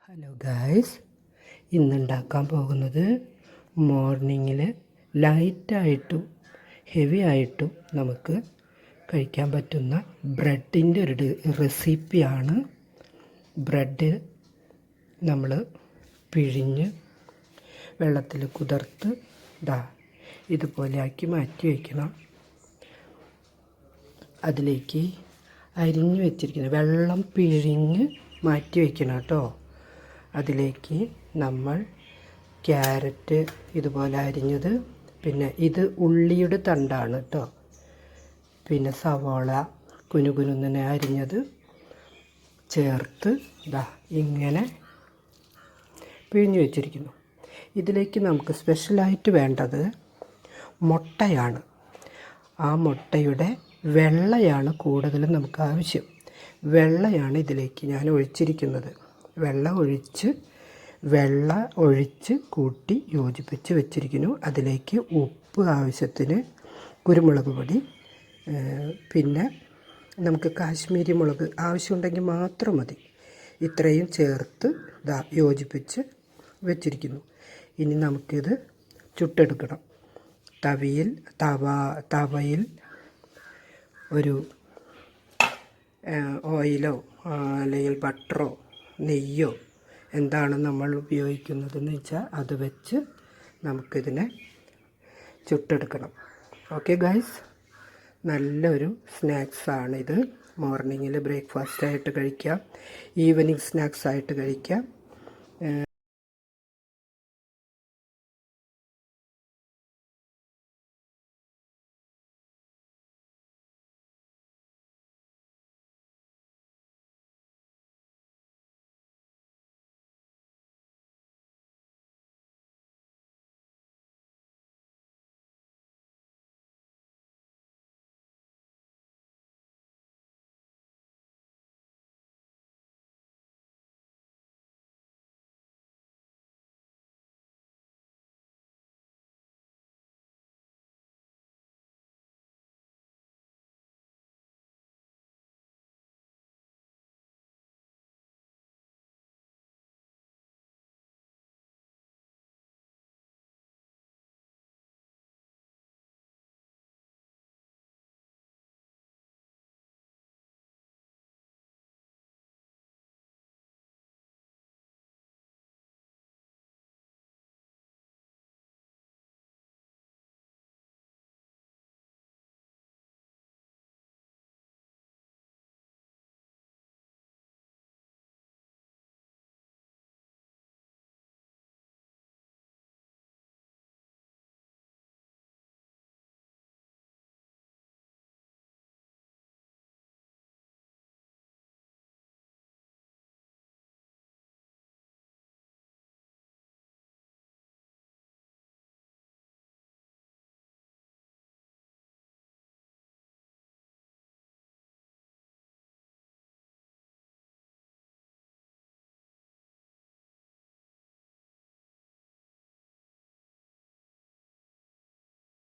Hello guys, ഇന്നുണ്ടാക്കാൻ പോകുന്നത് മോർണിംഗിൽ ലൈറ്റായിട്ടും heavy ആയിട്ടും നമുക്ക് കഴിക്കാൻ പറ്റുന്ന ബ്രെഡിൻ്റെ ഒരു റെസിപ്പിയാണ്. ബ്രെഡ് നമ്മൾ പിഴിഞ്ഞ് വെള്ളത്തിൽ കുതിർത്ത് ഇതുപോലെ ആക്കി മാറ്റി വയ്ക്കണം. അതിലേക്ക് അരിഞ്ഞ് വെച്ചിരിക്കുന്ന വെള്ളം പിഴിഞ്ഞ് മാറ്റി വയ്ക്കണം കേട്ടോ. അതിലേക്ക് നമ്മൾ ക്യാരറ്റ് ഇതുപോലെ അരിഞ്ഞത്, പിന്നെ ഇത് ഉള്ളിയുടെ തണ്ടാണ് കേട്ടോ, പിന്നെ സവാള കുനുകുനുന്നെ അരിഞ്ഞത് ചേർത്ത് ഇങ്ങനെ പിഴിഞ്ഞ് വെച്ചിരിക്കുന്നു. ഇതിലേക്ക് നമുക്ക് സ്പെഷ്യലായിട്ട് വേണ്ടത് മുട്ടയാണ്. ആ മുട്ടയുടെ വെള്ളയാണ് കൂടുതലും നമുക്ക് ആവശ്യം. വെള്ളയാണ് ഇതിലേക്ക് ഞാൻ ഒഴിച്ചിരിക്കുന്നത്. വെള്ള ഒഴിച്ച് കൂട്ടി യോജിപ്പിച്ച് വെച്ചിരിക്കുന്നു. അതിലേക്ക് ഉപ്പ് ആവശ്യത്തിന്, കുരുമുളക് പൊടി, പിന്നെ നമുക്ക് കാശ്മീരി മുളക് ആവശ്യമുണ്ടെങ്കിൽ മാത്രം മതി. ഇത്രയും ചേർത്ത് യോജിപ്പിച്ച് വെച്ചിരിക്കുന്നു. ഇനി നമുക്കിത് ചുട്ടെടുക്കണം. തവയിൽ ഒരു ഓയിലോ അല്ലെങ്കിൽ ബട്ടറോ നെയ്യോ എന്താണ് നമ്മൾ ഉപയോഗിക്കുന്നതെന്ന് വെച്ചാൽ അത് വെച്ച് നമുക്കിതിനെ ചുട്ടെടുക്കണം. ഓക്കെ ഗൈസ്, നല്ലൊരു സ്നാക്സാണിത്. മോർണിംഗിൽ ബ്രേക്ക്ഫാസ്റ്റായിട്ട് കഴിക്കാം, ഈവനിങ് സ്നാക്സായിട്ട് കഴിക്കാം.